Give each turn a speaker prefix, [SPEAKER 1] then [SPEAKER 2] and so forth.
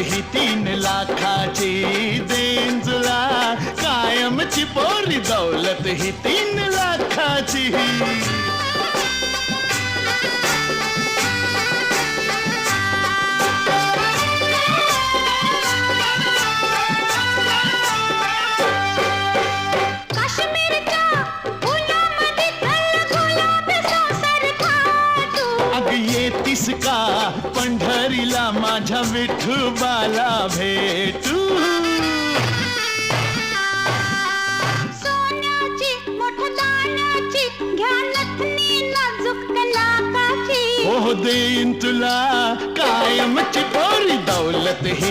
[SPEAKER 1] ही 3 लाखाची देईन तुला कायमची पोरी दौलत ही 3 लाखाची येतीस का पंढरीला माझ्या विठोबाला भेटू
[SPEAKER 2] सोन्याची मोठदानाची घ्या नथनी नाजूक लाखाची
[SPEAKER 1] हो देईन तुला कायमची पोरी दौलत ही